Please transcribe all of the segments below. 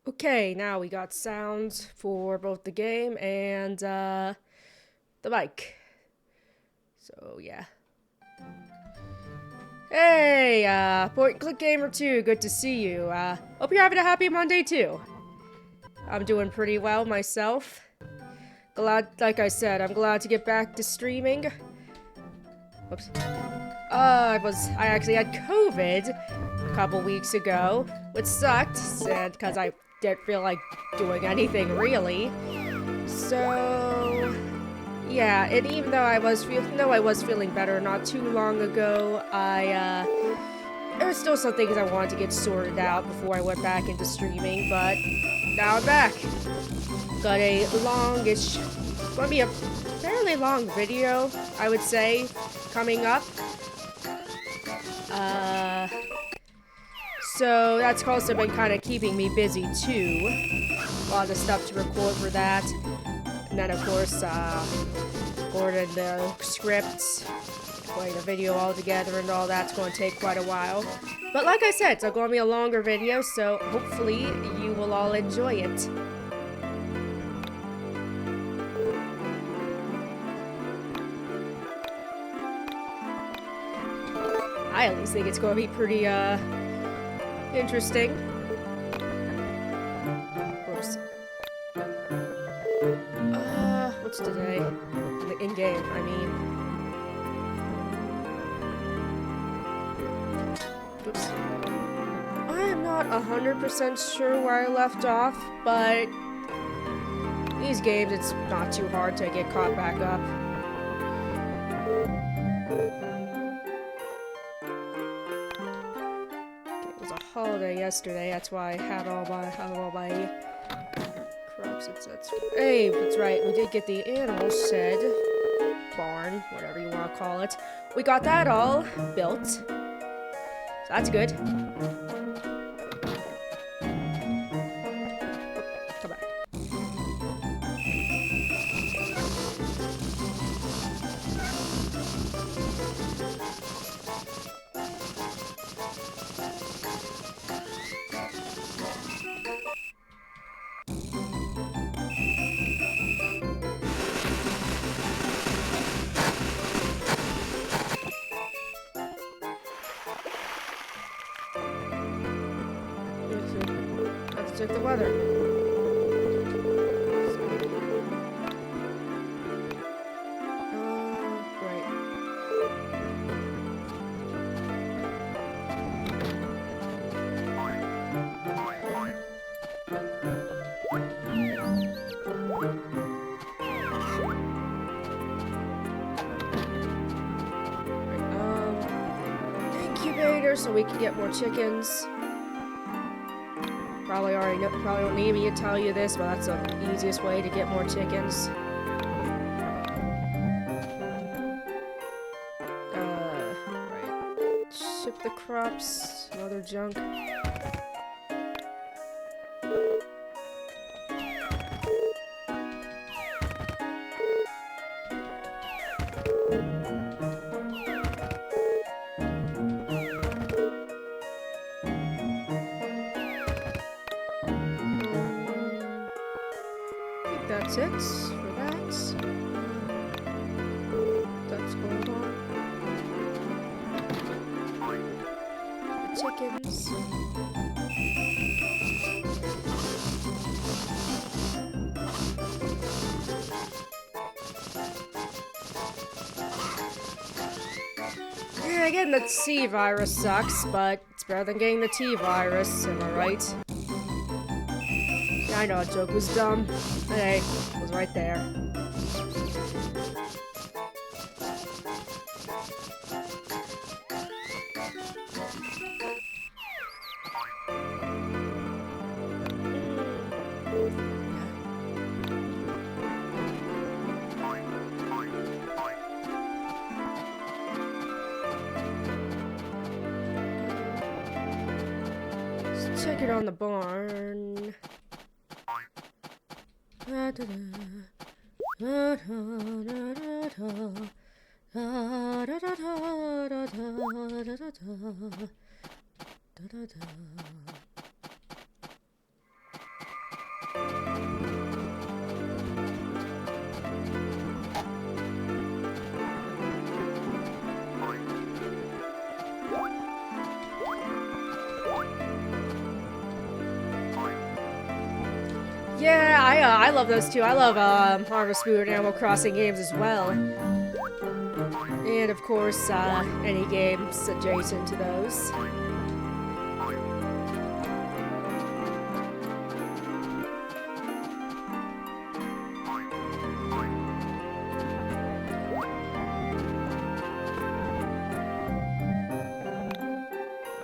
Okay, now we got sounds for both the game and the mic. So yeah. Hey, Point and Click Gamer 2, good to see you. Hope you're having a happy Monday too. I'm doing pretty well myself. Like I said, I'm glad to get back to streaming. Whoops. I actually had COVID a couple weeks ago, which sucked, and because I didn't feel like doing anything really. So, yeah, and even though I was feeling better not too long ago, there were still some things I wanted to get sorted out before I went back into streaming, but now I'm back. Got a longish, gonna be a fairly long video, I would say, coming up. So that's also been kind of keeping me busy too. A lot of stuff to record for that. And then of course, recording the scripts, putting the video all together and all that's going to take quite a while. But like I said, it's going to be a longer video, so hopefully you will all enjoy it. I at least think it's going to be pretty, interesting. Oops. What's today? In-game, I mean. Oops. I am not 100% sure where I left off, but these games, it's not too hard to get caught back up. It was a holiday yesterday, that's why I had all my crops. Hey, that's right, we did get the animal shed, barn, whatever you want to call it. We got that all built, so that's good. Come back. Let's check the weather. Incubator so we can get more chickens. Probably don't need me to tell you this, but that's the easiest way to get more chickens. Right. Ship the crops, some other junk. That's it for that. That's going on. The chickens. Yeah, getting the C virus sucks, but it's better than getting the T virus, am I right? Yeah, I know a joke was dumb. Hey, it was right there. working on the barn. Yeah, I love those too. I love Harvest Moon and Animal Crossing games as well. And of course, any games adjacent to those.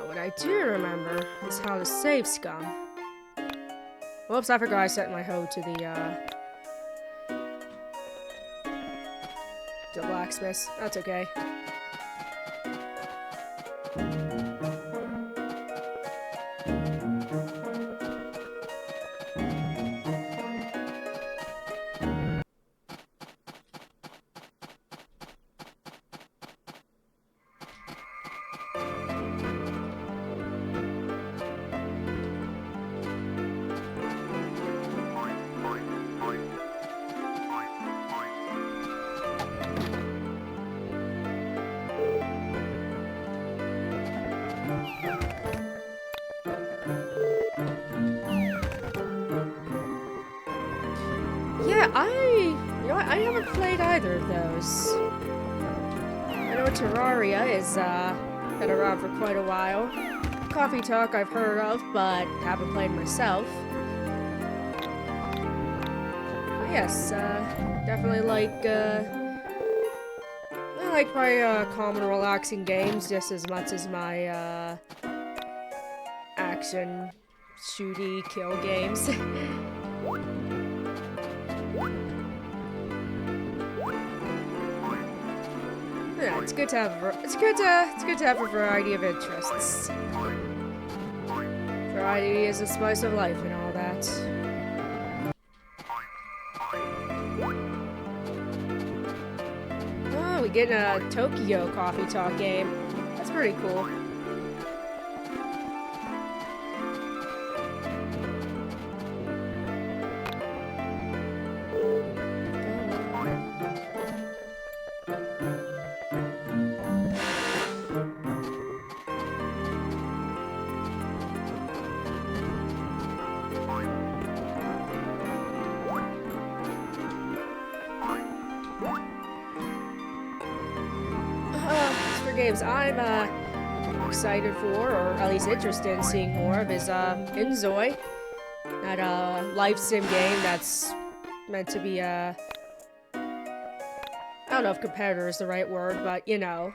What I do remember is how to save Scum. Whoops, I forgot I set my hoe to the blacksmith. That's okay. Yeah, I haven't played either of those. I know Terraria is been around for quite a while. Coffee Talk I've heard of, but haven't played myself. But yes, definitely like I like my calm and relaxing games just as much as my action shooty kill games. Yeah, it's good to have a variety of interests. Variety is the spice of life and all that. Oh, we get a Tokyo Coffee Talk game. That's pretty cool. Games I'm excited for, or at least interested in seeing more of, is Inzoi. That life sim game that's meant to be I don't know if competitor is the right word, but you know,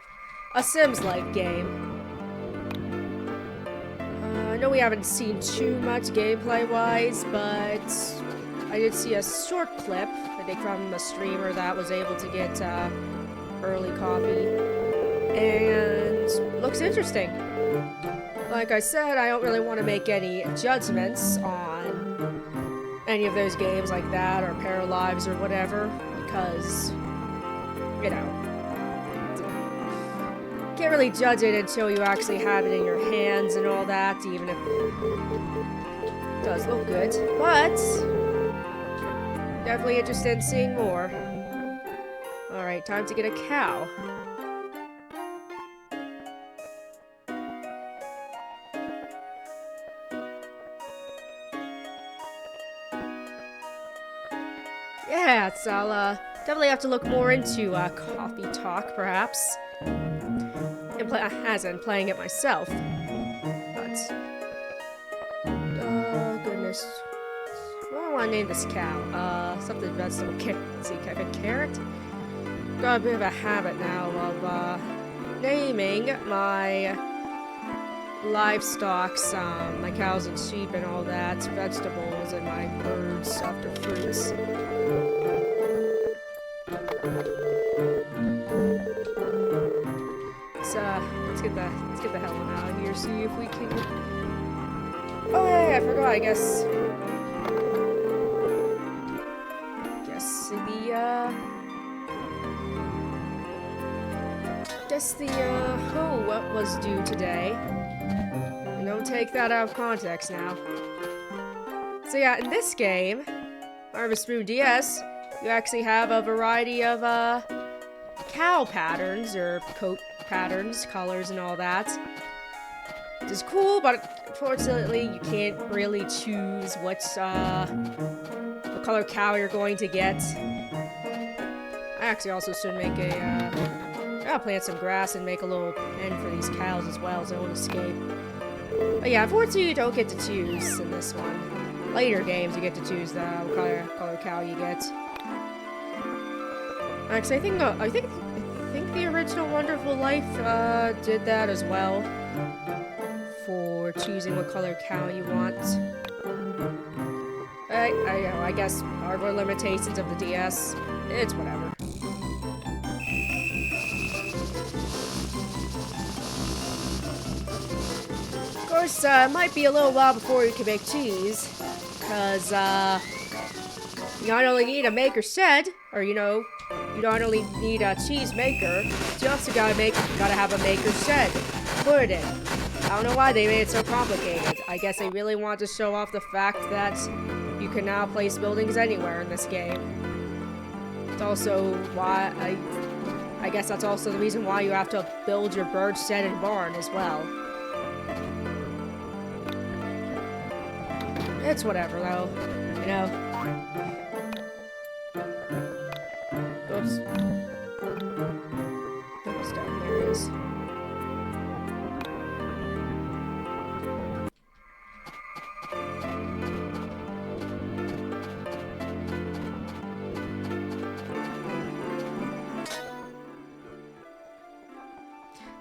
a Sims-like game. I know we haven't seen too much gameplay-wise, but I did see a short clip, I think from a streamer that was able to get early copy. And looks interesting. Like I said, I don't really want to make any judgments on any of those games like that or Paralives or whatever, because, you know, can't really judge it until you actually have it in your hands and all that, even if it does look good. But definitely interested in seeing more. Alright, time to get a cow. Yeah, so I'll definitely have to look more into Coffee Talk, perhaps. And as in playing it myself. But, goodness. What do I want to name this cow? Something vegetable. Let's see, a carrot? Got a bit of a habit now of naming my livestock, my cows and sheep and all that, vegetables, and my birds after fruits. So let's get the hell out of here. See if we can Oh yeah, I forgot. I guess the oh, what was due today. And don't take that out of context now. So yeah, in this game, Harvest Moon DS, you actually have a variety of cow patterns or coat patterns, colors, and all that. Which is cool, but unfortunately, you can't really choose what color cow you're going to get. I actually also should make I'll plant some grass and make a little pen for these cows as well, so they won't escape. But yeah, unfortunately, you don't get to choose in this one. Later games, you get to choose what color cow you get. Actually, I think the original Wonderful Life did that as well for choosing what color cow you want. I guess hardware limitations of the DS. It's whatever. Of course, it might be a little while before you can make cheese, because you not only need a maker set, or you not only need a cheese maker, you also gotta have a maker set. Put it in. I don't know why they made it so complicated. I guess they really want to show off the fact that you can now place buildings anywhere in this game. It's also why I guess that's also the reason why you have to build your bird shed and barn as well. It's whatever though, you know. Oops. Oops, down there it is.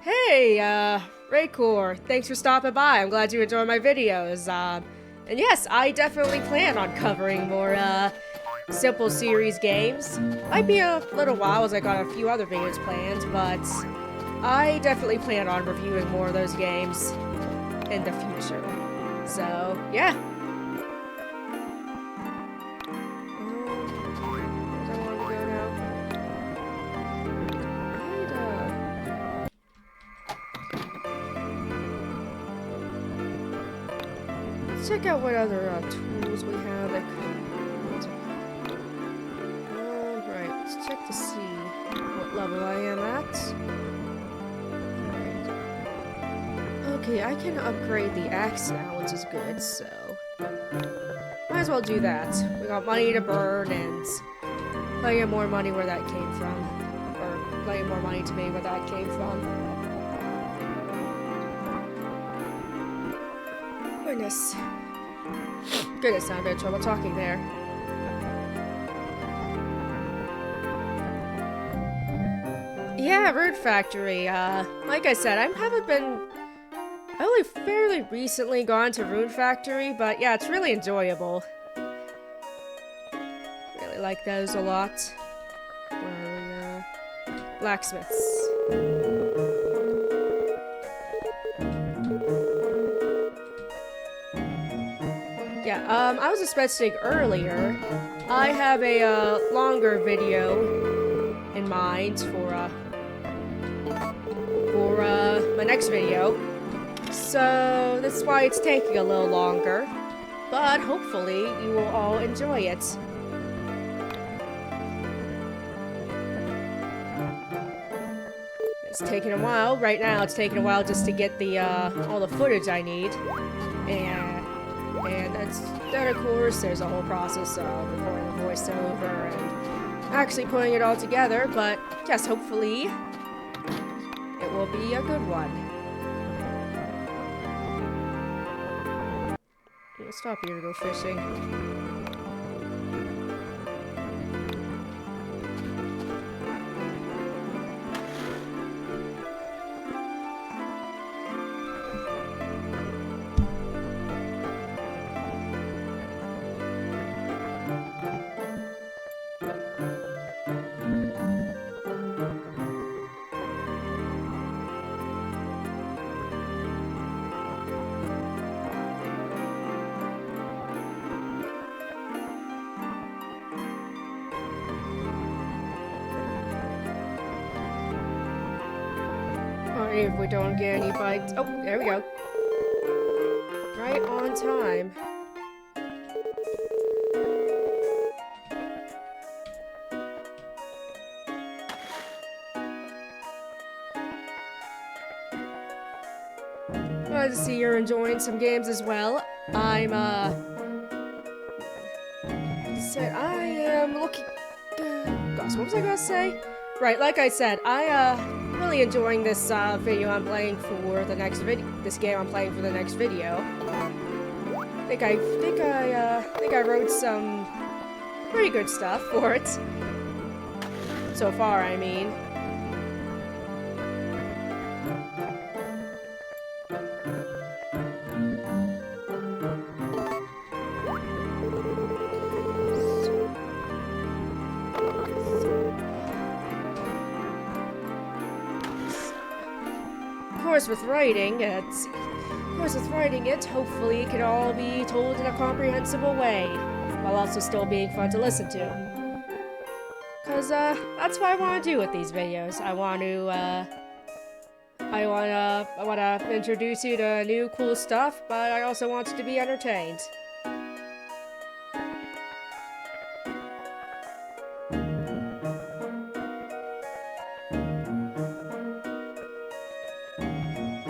Hey, Raycor, thanks for stopping by. I'm glad you enjoy my videos. And yes, I definitely plan on covering more, simple series games. Might be a little while as I got a few other videos planned, but I definitely plan on reviewing more of those games in the future. So, yeah. Where do I want to go now? Let's check out what other tools we have. Right, let's check to see what level I am at. Alright. Okay, I can upgrade the axe now, which is good, so might as well do that. We got money to burn and plenty of more money where that came from. Or plenty more money to me where that came from. Goodness, I'm having trouble talking there. Yeah, Rune Factory. Like I said, I only fairly recently gone to Rune Factory, but yeah, it's really enjoyable. Really like those a lot. Where are we, blacksmiths. Yeah, I was expecting earlier. I have a longer video in mind for my next video. So that's why it's taking a little longer. But hopefully you will all enjoy it. It's taking a while. Right now it's taking a while just to get the all the footage I need. And then of course there's a whole process of recording a voiceover and actually putting it all together, but yes, hopefully it will be a good one. I'll stop here to go fishing. if we don't get any bites. Oh, there we go. Right on time. Glad to see you're enjoying some games as well. I am looking... Gosh, what was I gonna say? Right, like I said, really enjoying this video I'm playing for the next this game I'm playing for the next video. I think I wrote some pretty good stuff for it. So far, I mean. Of course, with writing it, hopefully it can all be told in a comprehensible way, while also still being fun to listen to. Cause, that's what I want to do with these videos. I wanna introduce you to new cool stuff, but I also want you to be entertained.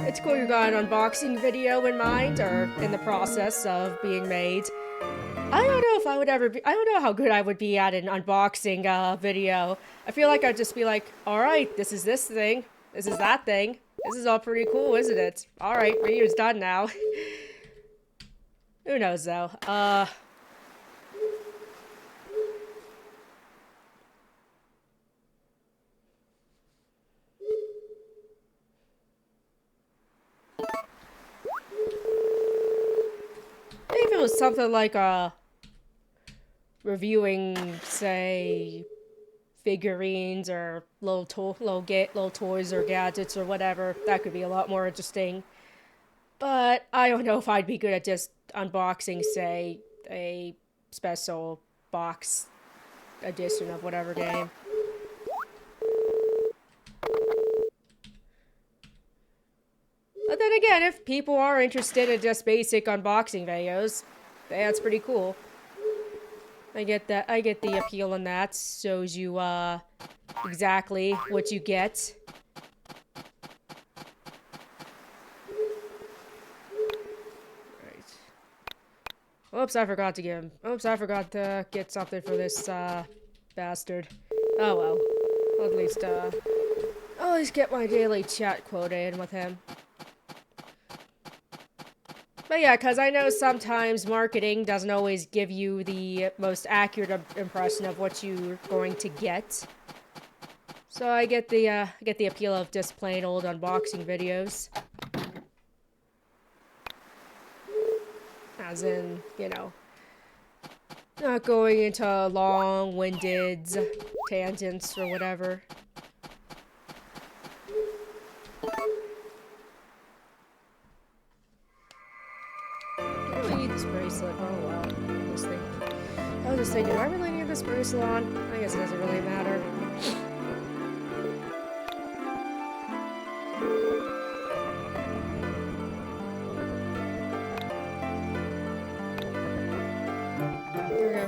It's cool you got an unboxing video in mind, or in the process of being made. I don't know if I would ever be- I don't know how good I would be at an unboxing video. I feel like I'd just be like, alright, this is this thing, this is that thing. This is all pretty cool, isn't it? Alright, video's done now. Who knows, though? If it was something like, reviewing, say, figurines or little toys or gadgets or whatever, that could be a lot more interesting. But I don't know if I'd be good at just unboxing, say, a special box edition of whatever game. But then again, if people are interested in just basic unboxing videos, that's pretty cool. I get the appeal in that. Shows you, exactly what you get. Right. Oops, I forgot to get something for this, bastard. Oh well. I'll at least get my daily chat quota in with him. But yeah, because I know sometimes marketing doesn't always give you the most accurate impression of what you're going to get. So I get the appeal of just plain old unboxing videos. As in, you know, not going into long-winded tangents or whatever. Bracelet. Oh wow. I was just thinking, do I really need this bracelet on? I guess it doesn't really matter. There we go.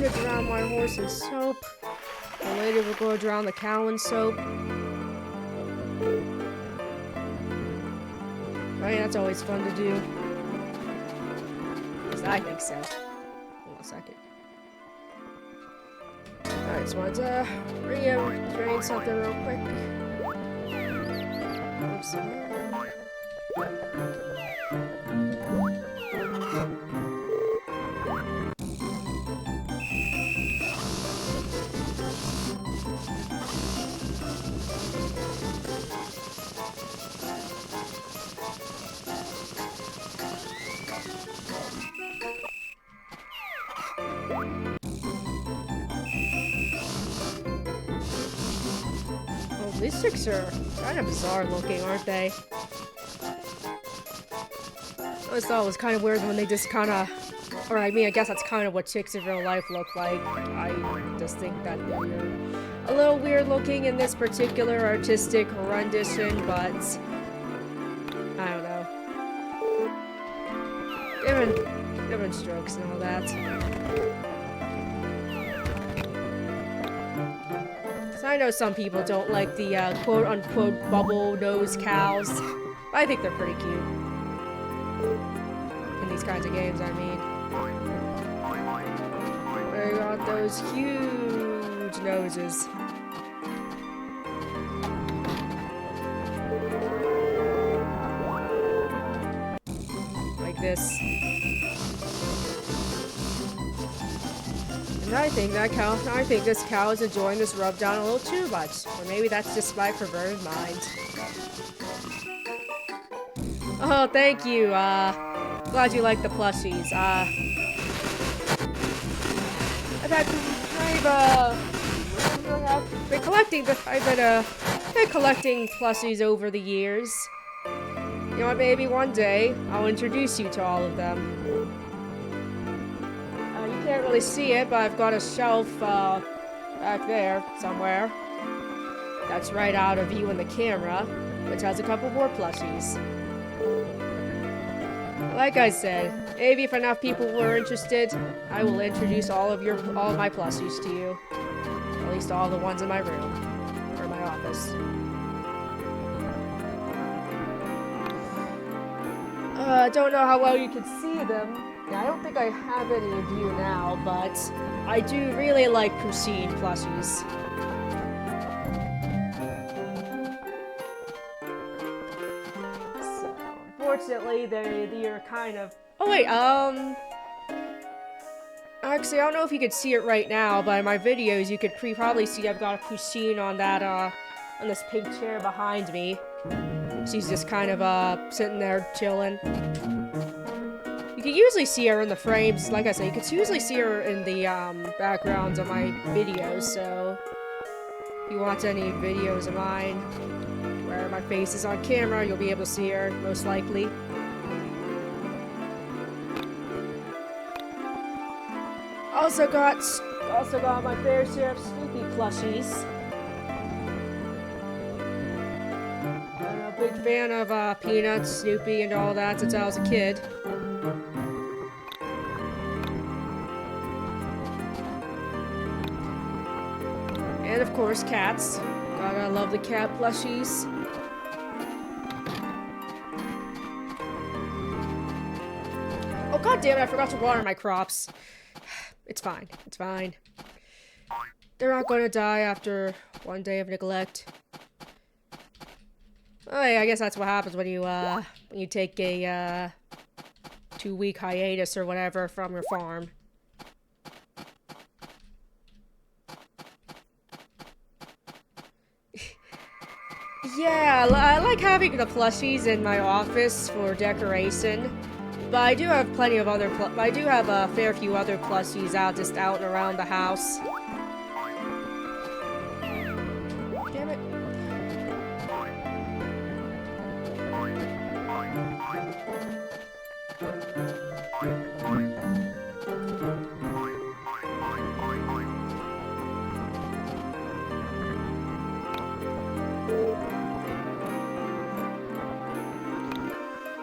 To drown my horse in soap. And later we're going to drown the cow in soap. Right, that's always fun to do. At least I think so. Hold on a second. Alright, just wanted to rearrange something real quick. Oops. These chicks are kind of bizarre looking, aren't they? I always thought it was kind of weird when they just kind of... Or I mean, I guess that's kind of what chicks in real life look like. I just think that they're a little weird looking in this particular artistic rendition, but... I don't know. Different strokes and all that. I know some people don't like the quote-unquote bubble-nosed cows, but I think they're pretty cute. In these kinds of games, I mean. They got those huge noses. Like this. I think this cow is enjoying this rub down a little too much. Or maybe that's just my perverted mind. Oh, thank you. Glad you like the plushies. I've been collecting plushies over the years. You know what, maybe one day I'll introduce you to all of them. Can't really see it, but I've got a shelf back there somewhere that's right out of view in the camera, which has a couple more plushies. Like I said, maybe if enough people were interested, I will introduce all of my plushies to you. At least all the ones in my room or my office. I don't know how well you can see them. Yeah, I don't think I have any of you now, but I do really like Prucine plushies. So, unfortunately, they're kind of... Oh wait, actually, I don't know if you could see it right now, but in my videos, you could probably see I've got a Prucine on that, on this pink chair behind me. She's just kind of, sitting there chilling. You can usually see her in the frames, like I said, you can usually see her in the, backgrounds of my videos, so... If you watch any videos of mine where my face is on camera, you'll be able to see her, most likely. Also got my fair share of Snoopy plushies. I'm a big fan of, Peanuts, Snoopy, and all that since I was a kid. And of course, cats. Gotta love the cat plushies. Oh god damn it, I forgot to water my crops. It's fine, it's fine. They're not gonna die after one day of neglect. Oh yeah, I guess that's what happens when you take a 2-week hiatus or whatever from your farm. Yeah, I like having the plushies in my office for decoration, but I do have plenty of other I do have a fair few other plushies out and around the house. Damn it.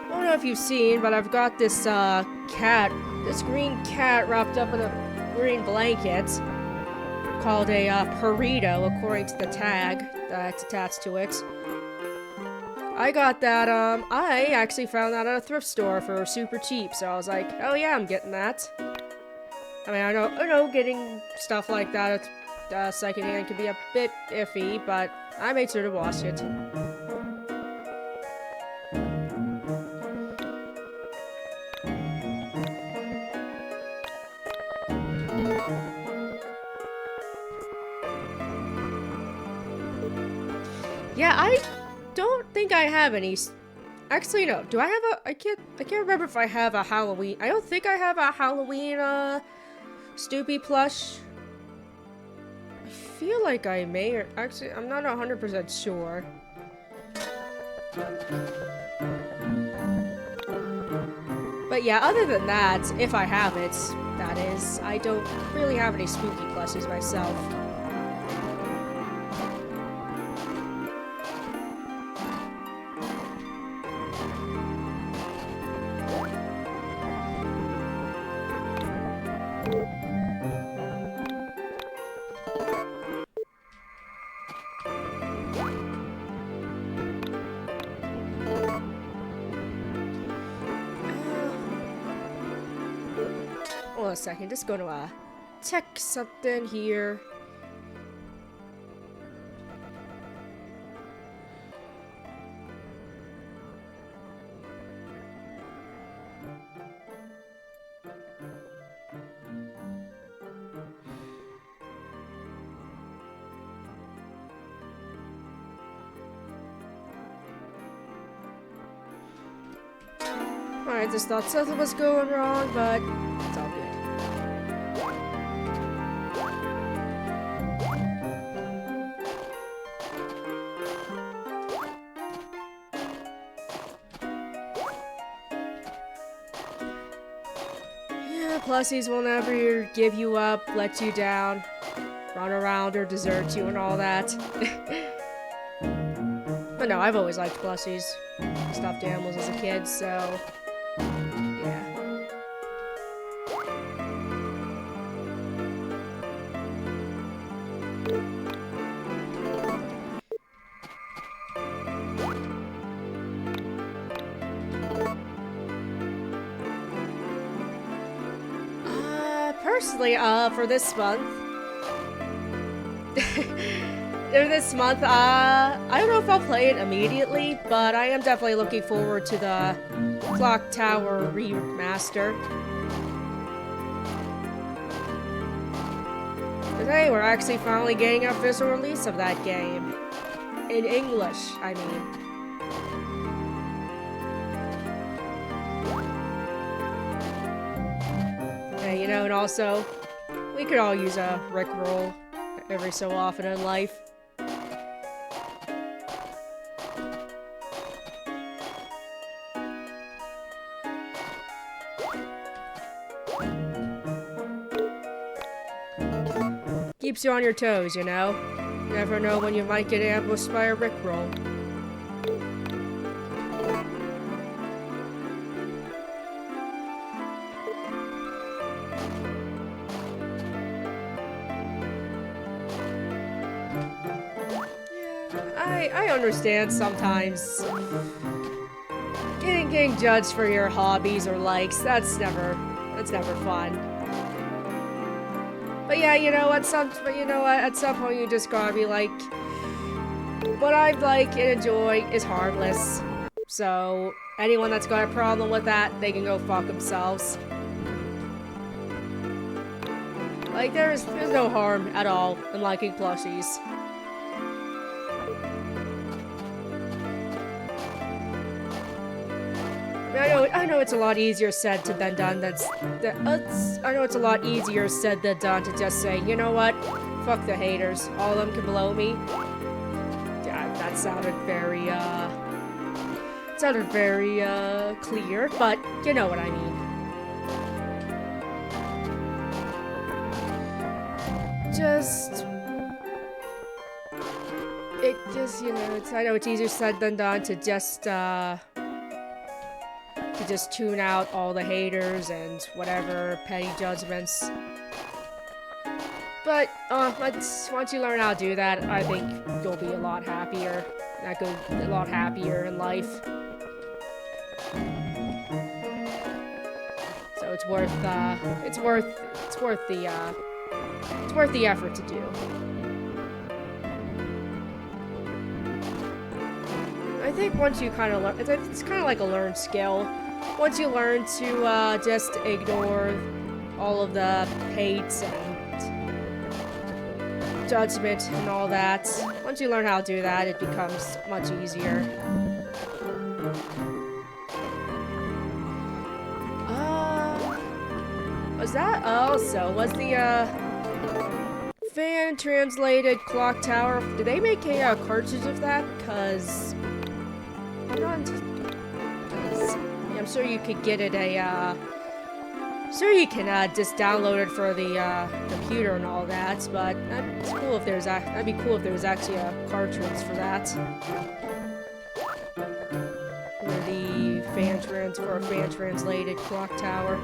I don't know if you've seen, but I've got this this green cat wrapped up in a green blanket called a Purito, according to the tag that's attached to it. I got that, I actually found that at a thrift store for super cheap, so I was like, oh yeah, I'm getting that. I mean, I know getting stuff like that at secondhand can be a bit iffy, but I made sure to wash it. Yeah, I don't think I have any. Actually, no. Do I have a? I can't remember if I have a Halloween. I don't think I have a Halloween Stoopy plush. I feel like I may, or actually, I'm not 100% sure. But yeah, other than that, if I have it, that is, I don't really have any spooky plushes myself. Hold on a second, just gonna check something here. I just thought something was going wrong, but it's all good. Yeah, plussies will never give you up, let you down, run around or desert you and all that. But no, I've always liked plussies, stuffed animals as a kid, so yeah. Personally, for this month, I don't know if I'll play it immediately, but I am definitely looking forward to the Clock Tower remaster. Today, we're actually finally getting an official release of that game. In English, I mean. You know, and also, we could all use a Rickroll every so often in life. Keeps you on your toes, you know? You never know when you might get ambushed by a Rickroll. I understand sometimes getting judged for your hobbies or likes, that's never fun. But yeah, you know, at some point you just gotta be like, what I like and enjoy is harmless. So anyone that's got a problem with that, they can go fuck themselves. Like there's no harm at all in liking plushies. I know it's a lot easier said than done. I know it's a lot easier said than done to just say, you know what, fuck the haters. All of them can blow me. Yeah, that sounded very clear, but you know what I mean. You know, I know it's easier said than done to just tune out all the haters and whatever petty judgments. But once you learn how to do that, I think you'll be a lot happier a lot happier in life. So it's worth the effort to do. I think once you kind of learn, it's kind of like a learned skill. Once you learn to just ignore all of the hates and judgment and all that, once you learn how to do that, it becomes much easier. Was that also, was the fan translated clock tower, did they make a cartridge of that? Cause I'm sure you could get it sure you can just download it for the computer and all that, but that'd be cool if there was actually a cartridge for that. For the fan translated clock tower.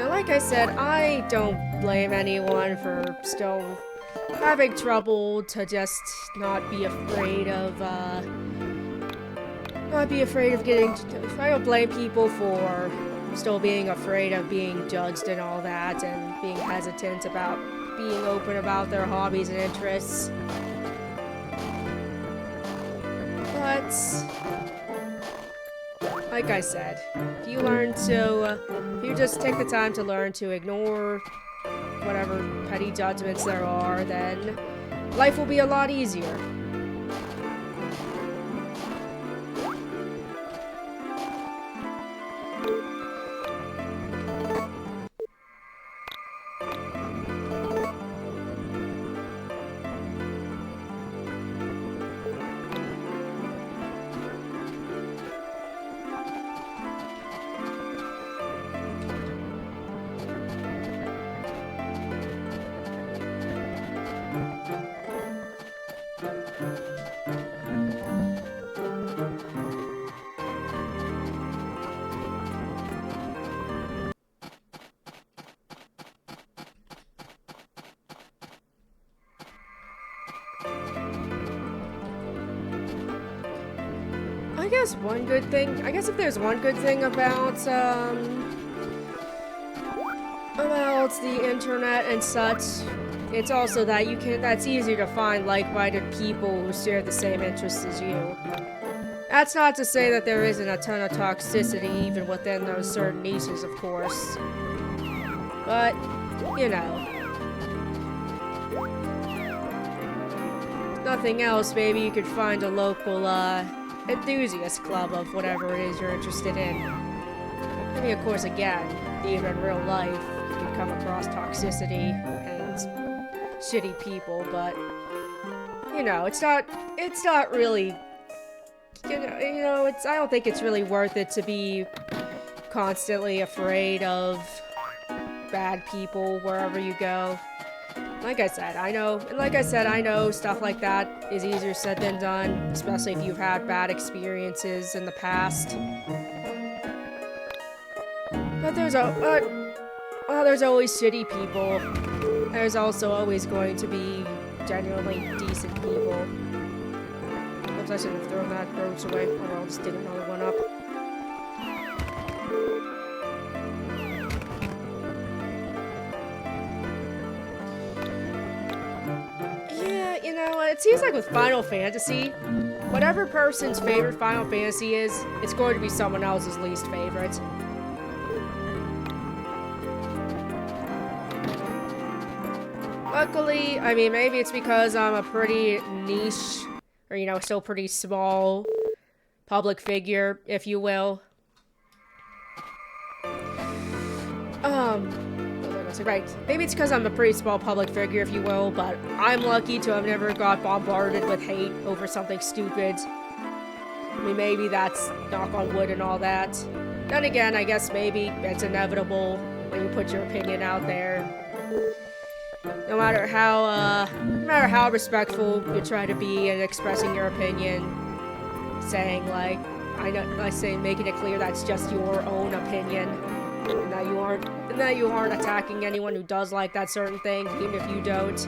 Like I said, I don't blame anyone for still having trouble to just not be afraid of getting. I don't blame people for still being afraid of being judged and all that, and being hesitant about being open about their hobbies and interests. But like I said, if you just take the time to learn to ignore whatever petty judgments there are, then life will be a lot easier. I guess if there's one good thing about the internet and such, it's also that that's easier to find like-minded people who share the same interests as you. That's not to say that there isn't a ton of toxicity even within those certain niches, of course. But, you know. If nothing else, maybe you could find a local, enthusiast club of whatever it is you're interested in. I mean, of course, again, even in real life, you can come across toxicity and shitty people, but, you know, it's not really, I don't think it's really worth it to be constantly afraid of bad people wherever you go. Like I said, I know stuff like that is easier said than done, especially if you've had bad experiences in the past. But there's always shitty people. There's also always going to be genuinely decent people. Oops, I shouldn't have thrown that roach away. Oh well, I'll just dig another one up. It seems like with Final Fantasy, whatever person's favorite Final Fantasy is, it's going to be someone else's least favorite. Luckily, I mean, maybe it's because I'm a pretty niche, or, still pretty small public figure, if you will. Right. Maybe it's because I'm a pretty small public figure, if you will, but I'm lucky to have never got bombarded with hate over something stupid. I mean, maybe that's knock on wood and all that. Then again, I guess maybe it's inevitable when you put your opinion out there. no matter how respectful you try to be in expressing your opinion, saying like, I say making it clear that's just your own opinion, and that you aren't attacking anyone who does like that certain thing, even if you don't.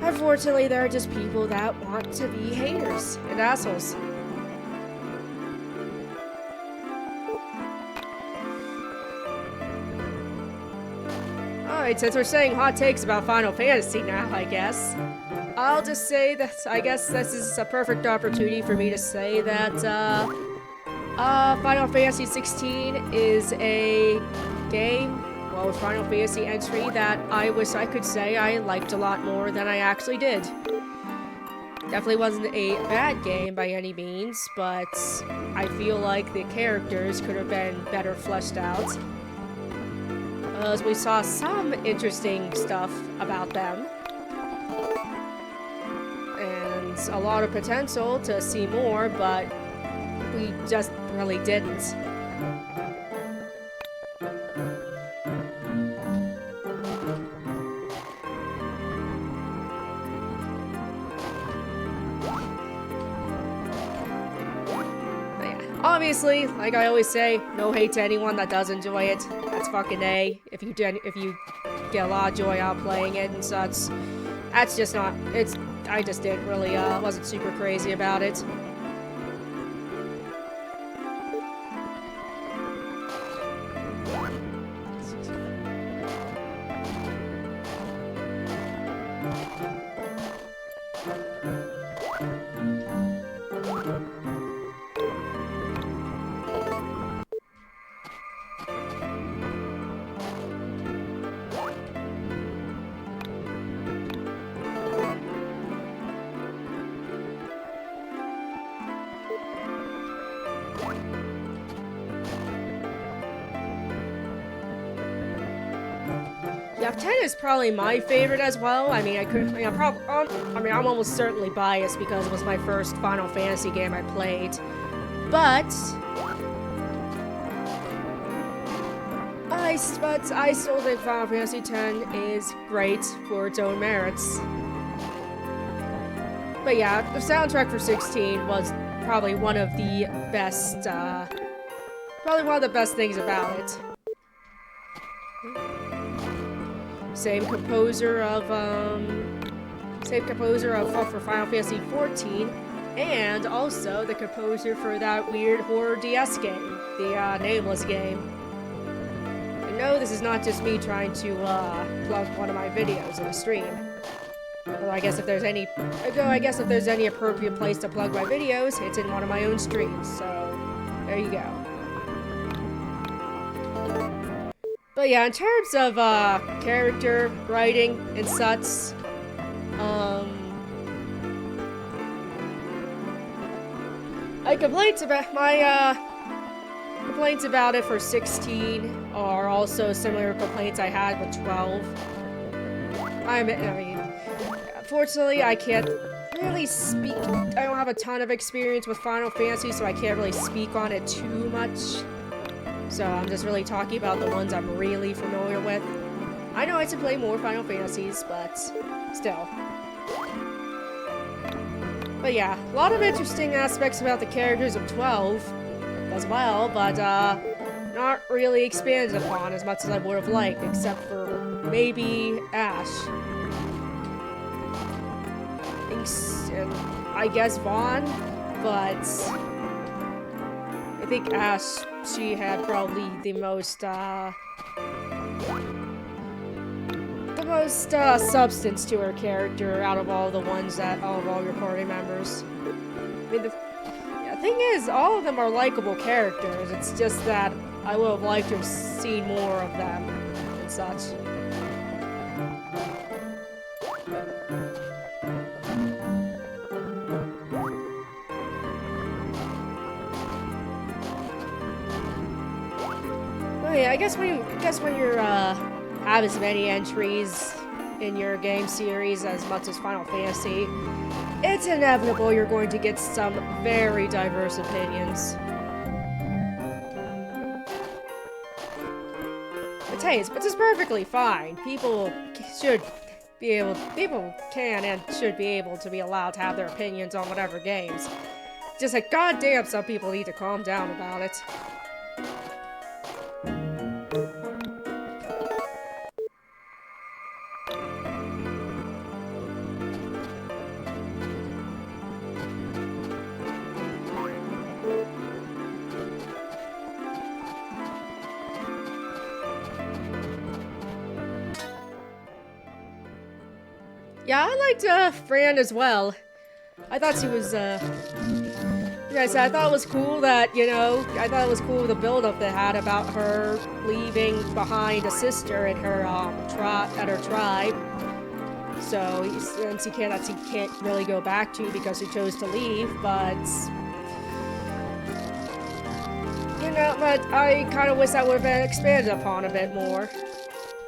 Unfortunately, there are just people that want to be haters and assholes. Alright, since we're saying hot takes about Final Fantasy now, I guess, I'll just say that I guess this is a perfect opportunity for me to say that, Final Fantasy 16 is a game, well, a Final Fantasy entry that I wish I could say I liked a lot more than I actually did. Definitely wasn't a bad game by any means, but I feel like the characters could have been better fleshed out. As we saw some interesting stuff about them. And a lot of potential to see more, but we just really didn't. Obviously, like I always say, no hate to anyone that does enjoy it. That's fucking A. If you get a lot of joy out playing it and such, that's just not. I just didn't really wasn't super crazy about it. Yeah, 10 is probably my favorite as well. I mean, I'm almost certainly biased because it was my first Final Fantasy game I played. But I still think Final Fantasy X is great for its own merits. But yeah, the soundtrack for 16 was probably one of the best, things about it. Same composer for Final Fantasy XIV, and also the composer for that weird horror DS game, the Nameless game. And no, this is not just me trying to plug one of my videos in a stream. Well, I guess if there's any appropriate place to plug my videos, it's in one of my own streams. So there you go. But yeah, in terms of character writing and such, my complaints about it for 16 are also similar complaints I had with 12. I mean, unfortunately, I can't really speak. I don't have a ton of experience with Final Fantasy, so I can't really speak on it too much. So I'm just really talking about the ones I'm really familiar with. I know I should play more Final Fantasies, but still. But yeah, a lot of interesting aspects about the characters of 12 as well, but not really expanded upon as much as I would have liked, except for maybe Ash. And I guess Vaughn, but I think Ash, she had probably the most substance to her character out of all your party members. I mean, the thing is, all of them are likable characters. It's just that I would have liked to have seen more of them and such. Oh yeah, I guess when you're have as many entries in your game series as much as Final Fantasy, it's inevitable you're going to get some very diverse opinions. But hey, it's perfectly fine. People should be able, people can and should be able to be allowed to have their opinions on whatever games. Just like, goddamn, some people need to calm down about it. Yeah, I liked Fran as well. I thought she was, like I said, I thought it was cool that, you know, I thought it was cool the build-up they had about her leaving behind a sister at her, at her tribe. So, since he can't really go back to because he chose to leave, but... You know, but I kind of wish that would have been expanded upon a bit more.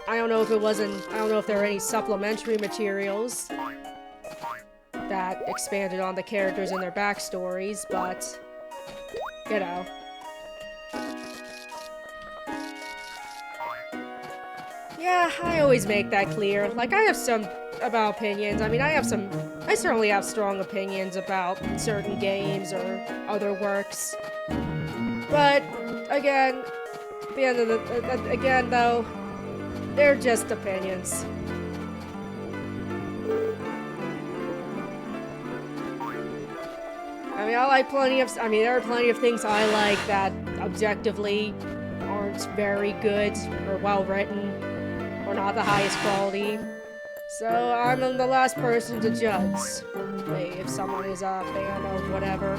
I don't know if there are any supplementary materials that expanded on the characters and their backstories, but, you know. Yeah, I always make that clear. Like, I have some about opinions. I mean, I certainly have strong opinions about certain games or other works. But, again, at the end of the, again, though, they're just opinions. I mean, there are plenty of things I like that objectively aren't very good or well written or not the highest quality. So I'm the last person to judge if someone is a fan of whatever.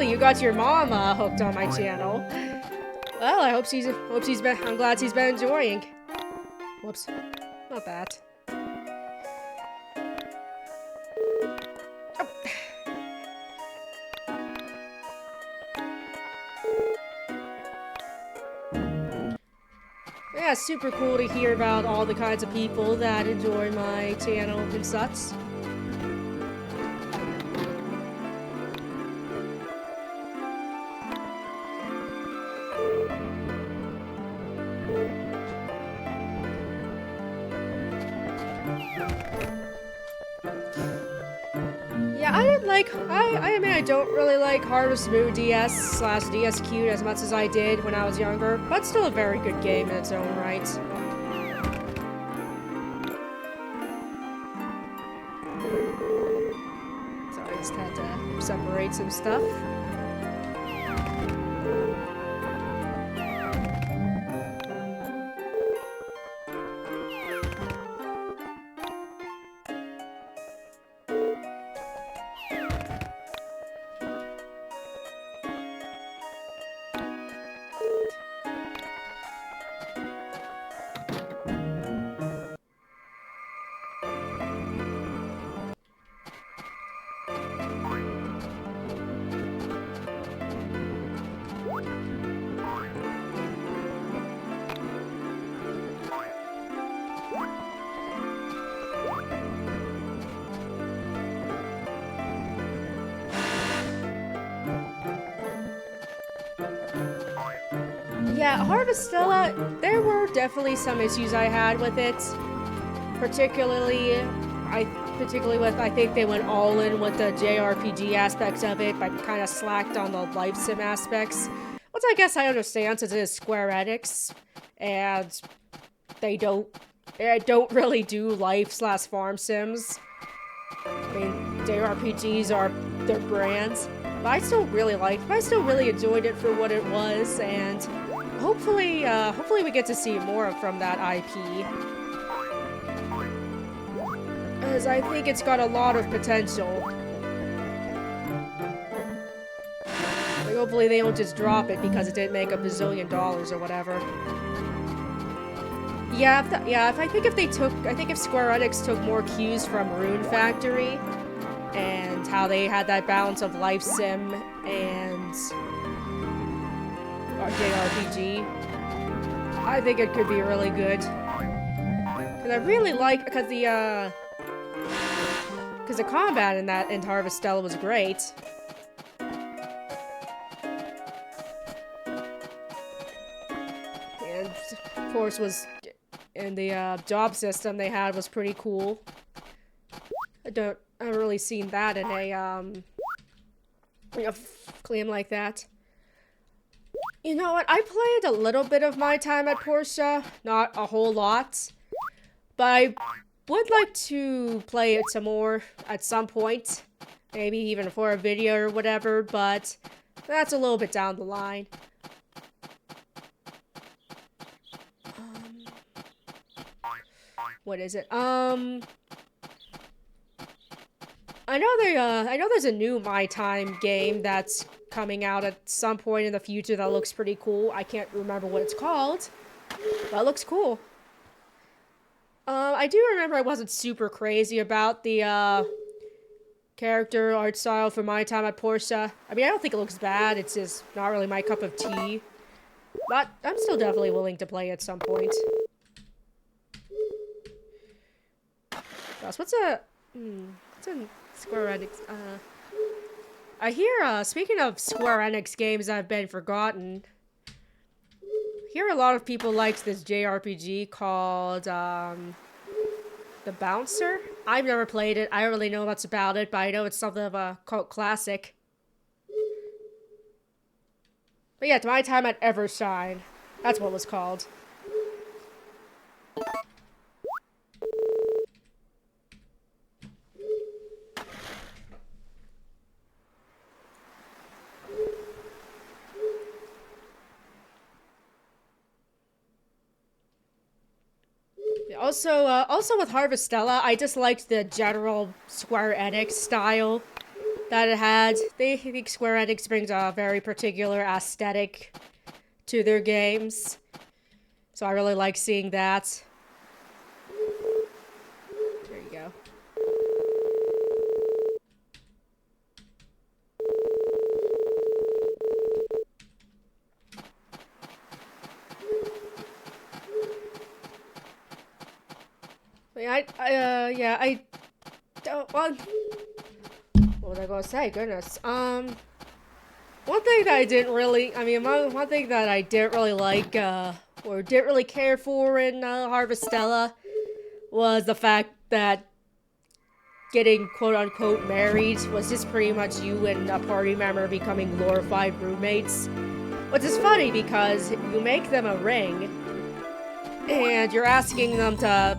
You got your mom hooked on my channel. Well, I hope I'm glad she's been enjoying. Whoops. Not that. Oh. Yeah, it's super cool to hear about all the kinds of people that enjoy my channel and such. I mean, I don't really like Harvest Moon DS/DSQ as much as I did when I was younger, but still a very good game in its own right. So I just had to separate some stuff. Yeah, Harvestella, there were definitely some issues I had with it. Particularly with, I think they went all in with the JRPG aspects of it, but kind of slacked on the life sim aspects. Which I guess I understand since it is Square Enix, and they don't really do life/farm sims. I mean, JRPGs are their brands. But I still really enjoyed it for what it was, and hopefully we get to see more from that IP. As I think it's got a lot of potential. Like, hopefully they don't just drop it because it didn't make $1 bazillion or whatever. I think if Square Enix took more cues from Rune Factory, and how they had that balance of life sim and JRPG, I think it could be really good. And I really like, because the combat in Harvestella was great. And of course and the job system they had was pretty cool. I haven't really seen that in a game like that. You know what? I played a little bit of My Time at Portia, not a whole lot, but I would like to play it some more at some point, maybe even for a video or whatever, but that's a little bit down the line. What is it? I know there's a new My Time game that's coming out at some point in the future that looks pretty cool. I can't remember what it's called, but it looks cool. I do remember I wasn't super crazy about the character art style for My Time at Portia. I mean, I don't think it looks bad. It's just not really my cup of tea. But I'm still definitely willing to play at some point. Gosh, what's a Square Enix? I hear, speaking of Square Enix games that have been forgotten, I hear a lot of people liked this JRPG called, The Bouncer? I've never played it. I don't really know much about it, but I know it's something of a cult classic. But yeah, it's My Time at Evershine. That's what it was called. Also with Harvestella, I just liked the general Square Enix style that it had. I think Square Enix brings a very particular aesthetic to their games. So I really like seeing that. There you go. I don't want. What was I gonna say? Goodness. One thing that I didn't really, one thing that I didn't really like, or didn't really care for in Harvestella was the fact that getting quote-unquote married was just pretty much you and a party member becoming glorified roommates. Which is funny because you make them a ring, and you're asking them to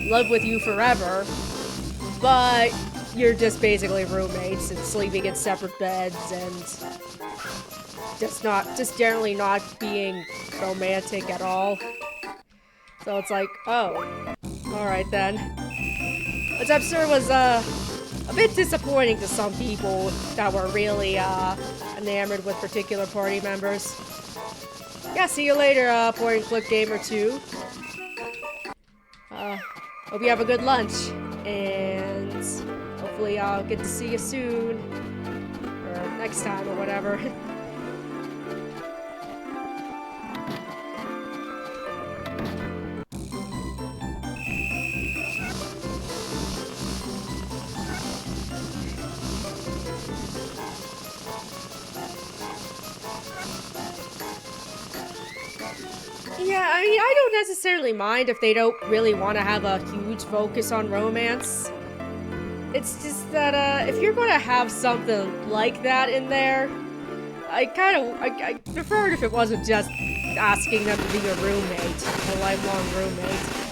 live with you forever, but you're just basically roommates and sleeping in separate beds and just generally not being romantic at all. So it's like, oh, alright then. Which I'm sure was a bit disappointing to some people that were really enamored with particular party members. Yeah, see you later, Point and Click Gamer 2. Hope you have a good lunch, and hopefully I'll get to see you soon, or next time, or whatever. Yeah, I mean, I don't necessarily mind if they don't really want to have a huge focus on romance. It's just that, if you're going to have something like that in there, I prefer it if it wasn't just asking them to be a roommate, a lifelong roommate.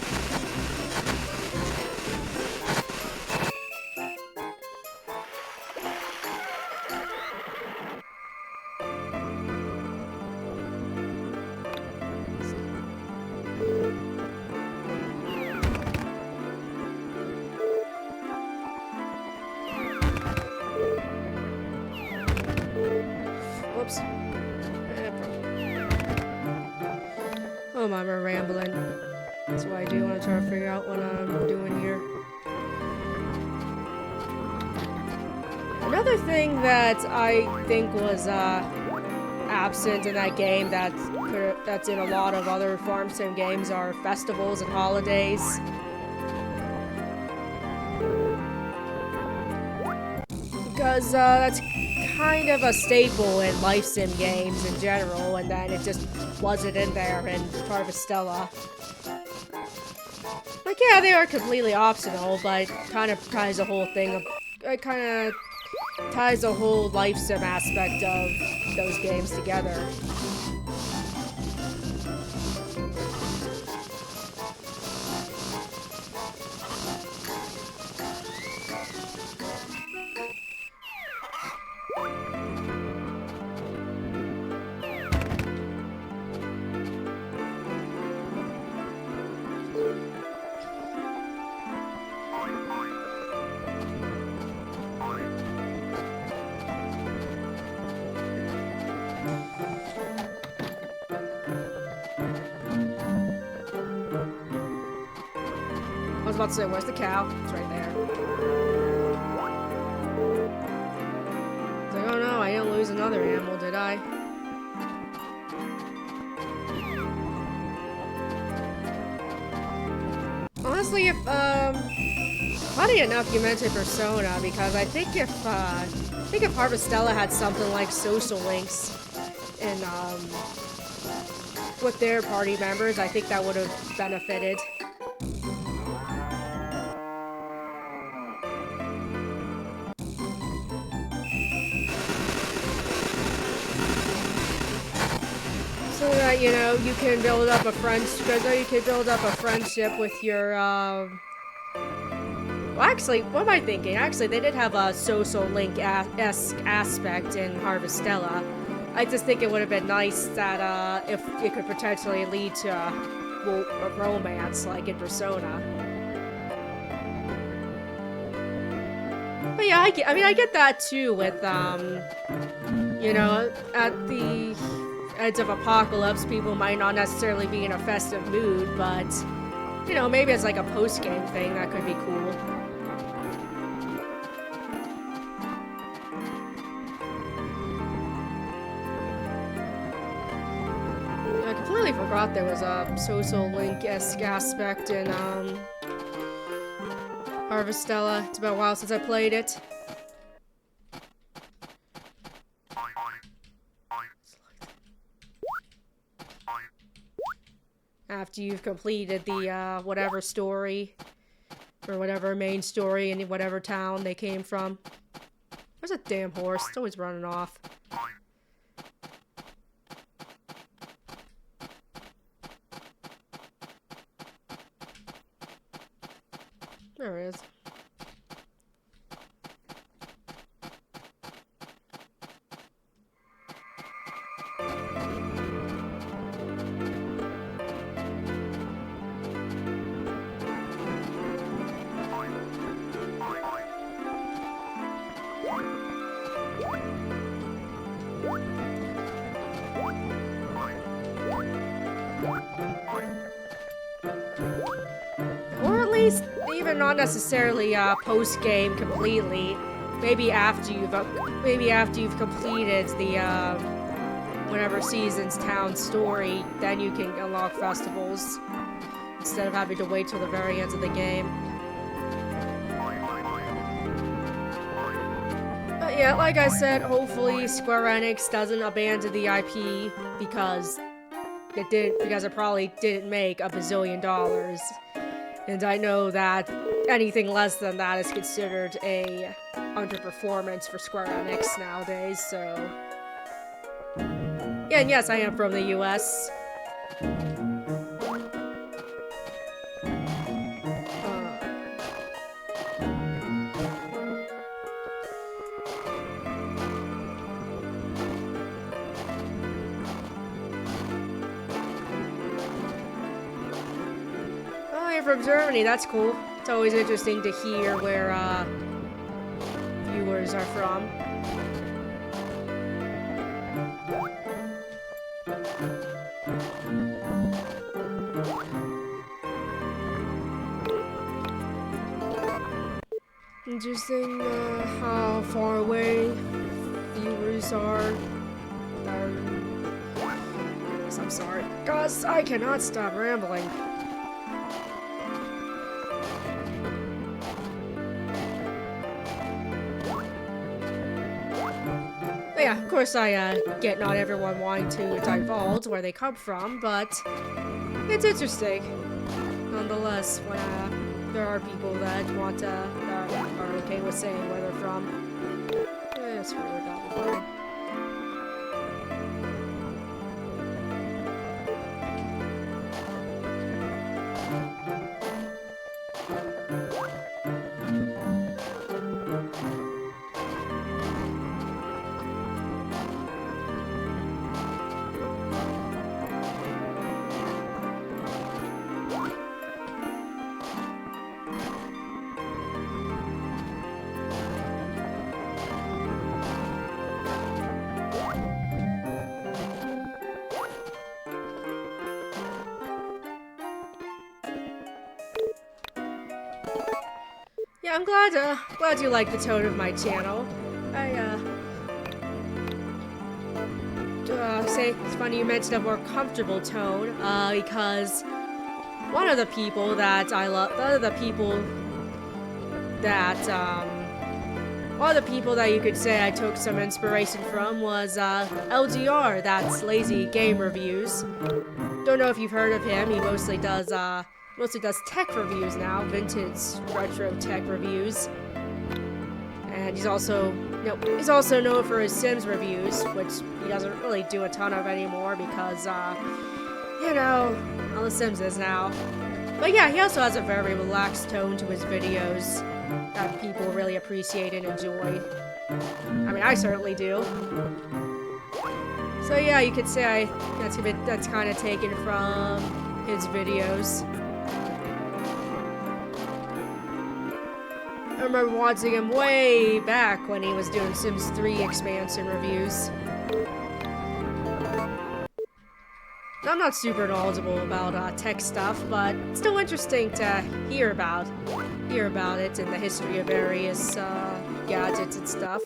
Whoops. Oh, I'm rambling. That's what I do when I try to figure out what I'm doing here. Another thing that I think was absent in that game that's in a lot of other farm sim games are festivals and holidays. Because that's kind of a staple in life sim games in general, and then it just wasn't in there in Harvestella. Like, yeah, they are completely optional, but kind of ties the whole thing. It kind of ties the whole life sim aspect of those games together. I was about to say, where's the cow? It's right there. It's like, oh no, I didn't lose another animal, did I? Honestly, if, funny enough you mentioned Persona, because I think if Harvestella had something like social links and, with their party members, I think that would have benefited. So that, you know, you can build up a friendship with your, well, actually, what am I thinking? Actually, they did have a social link-esque aspect in Harvestella. I just think it would have been nice that, if it could potentially lead to, well, a romance, like in Persona. But yeah, I get that too with, you know, at the Edge of Apocalypse, people might not necessarily be in a festive mood, but, you know, maybe it's like a post-game thing that could be cool. I completely forgot there was a social link-esque aspect in, Harvestella. It's been a while since I played it. After you've completed the, whatever story, or whatever main story in whatever town they came from. Where's that damn horse? It's always running off. There it is. Or at least, even not necessarily post-game completely. Maybe after you've completed the whatever season's town story, then you can unlock festivals instead of having to wait till the very end of the game. But yeah, like I said, hopefully Square Enix doesn't abandon the IP because it probably didn't make a bazillion dollars. And I know that anything less than that is considered a underperformance for Square Enix nowadays, so... Yeah, and yes, I am from the US. From Germany, that's cool. It's always interesting to hear where viewers are from. Interesting how far away viewers are. Gus, I'm sorry. Gus, I cannot stop rambling. But yeah, of course I get not everyone wanting to divulge where they come from, but it's interesting. Nonetheless, when there are people that want to, that are okay with saying where they're from. Screw it, that'll be fine. Yeah, I'm glad you like the tone of my channel. Say it's funny you mentioned a more comfortable tone, because one of the people that I love, one of the people that you could say I took some inspiration from was, LGR, that's Lazy Game Reviews. Don't know if you've heard of him, he mostly does tech reviews now, vintage retro tech reviews. And he's also known for his Sims reviews, which he doesn't really do a ton of anymore because, all the Sims is now. But yeah, he also has a very relaxed tone to his videos that people really appreciate and enjoy. I mean, I certainly do. So yeah, you could say that's kind of taken from his videos. I remember watching him way back when he was doing Sims 3 expansion reviews. I'm not super knowledgeable about tech stuff, but it's still interesting to hear about it and the history of various gadgets and stuff.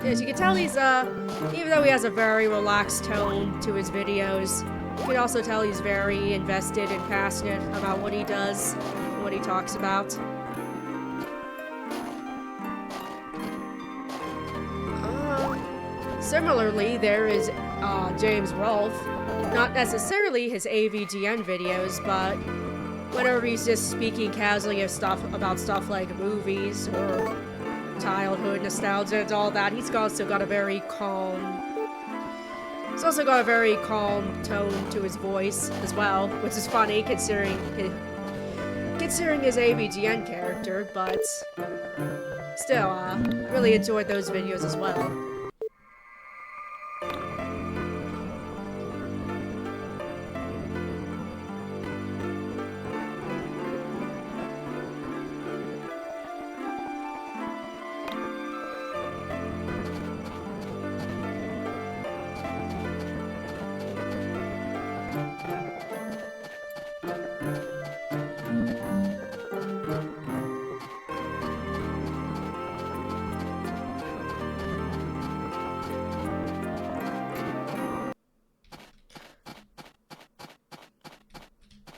As you can tell, he's, even though he has a very relaxed tone to his videos, you can also tell he's very invested and passionate about what he does and what he talks about. Similarly, there is, James Rolfe. Not necessarily his AVGN videos, but whenever he's just speaking casually of about stuff like movies or childhood nostalgia and all that, he's also got a very calm tone to his voice as well, which is funny considering his AVGN character, but still, I really enjoyed those videos as well.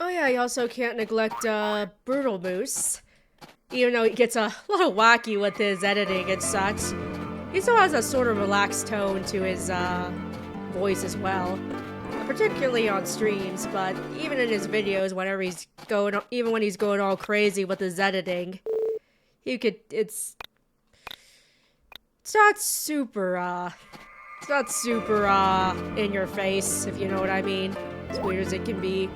Oh yeah, you also can't neglect, Brutal Moose. Even though he gets a little wacky with his editing and such, he still has a sort of relaxed tone to his, voice as well. Particularly on streams, but even in his videos, even when he's going all crazy with his editing, it's not super, in your face, if you know what I mean. As weird as it can be.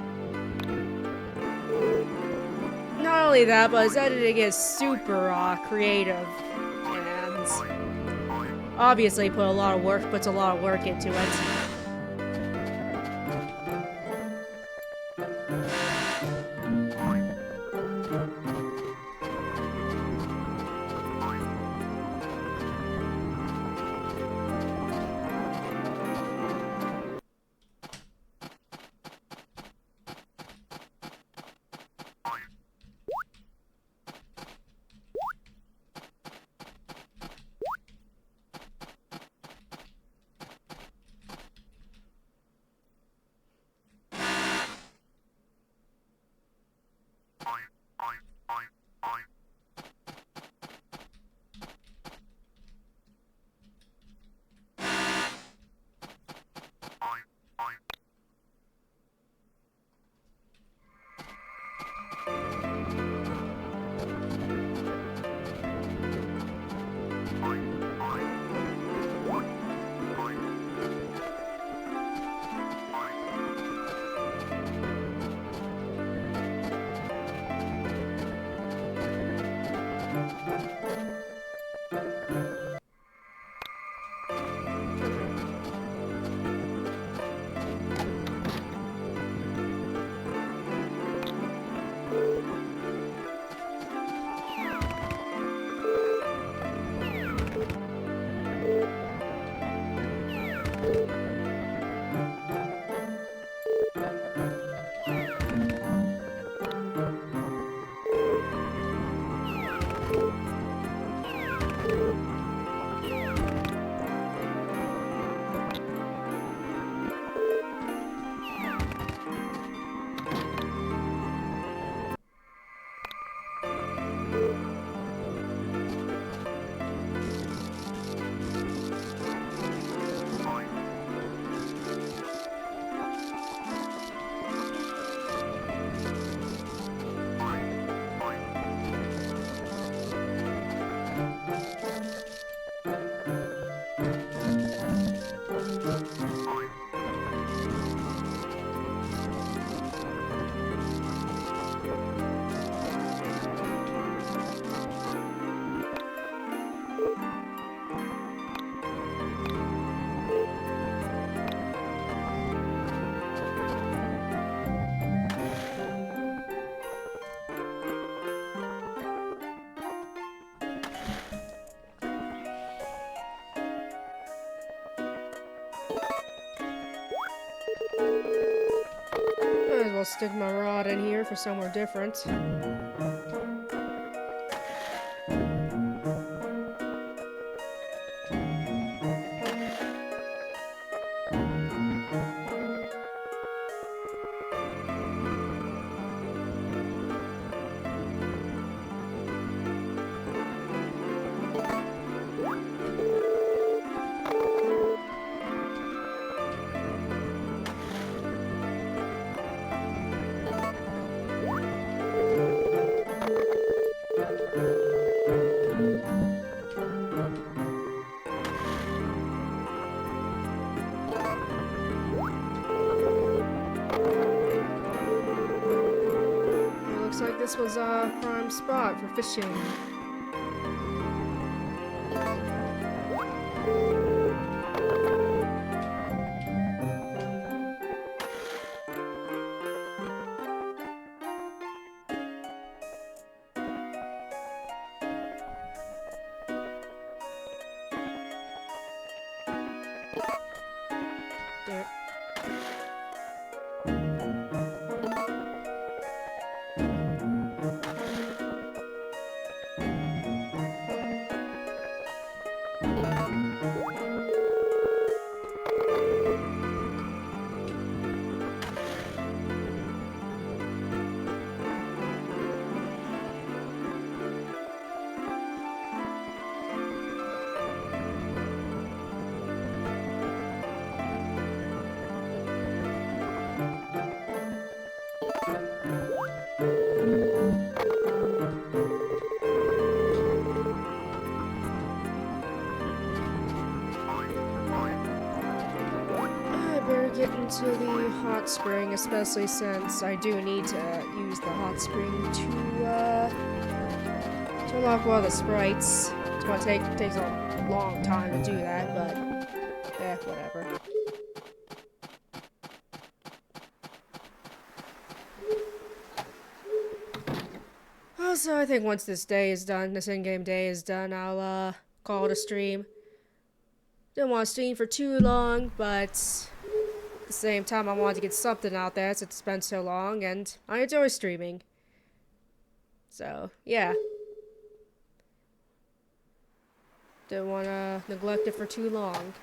Not only that, but his editing is super, creative, and obviously puts a lot of work into it. I'll stick my rod in here for somewhere different. Looks like this was a prime spot for fishing. There. I better get into the hot spring, especially since I do need to use the hot spring to unlock one of the sprites. It's gonna takes a long time to do that, but whatever. Also, I think once this day is done, this in-game day is done, I'll call it a stream. Didn't want to stream for too long, but at the same time I wanted to get something out there since it's been so long, and I enjoy streaming. So, yeah. Didn't want to neglect it for too long.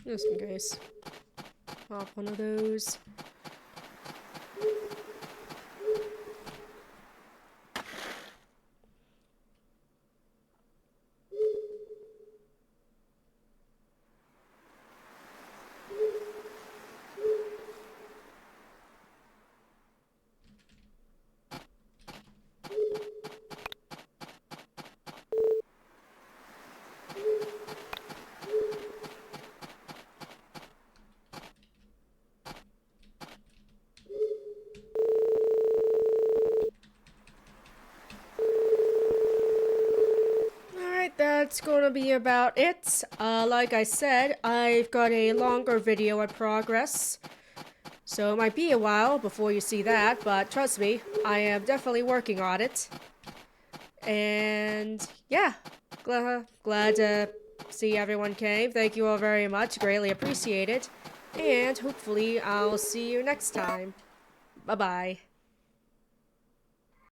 Just in case. Pop one of those. That's gonna be about it. Like I said, I've got a longer video in progress, so it might be a while before you see that, but trust me, I am definitely working on it. And yeah, glad to see everyone came. Thank you all very much, greatly appreciate it, and hopefully I'll see you next time. Bye-bye.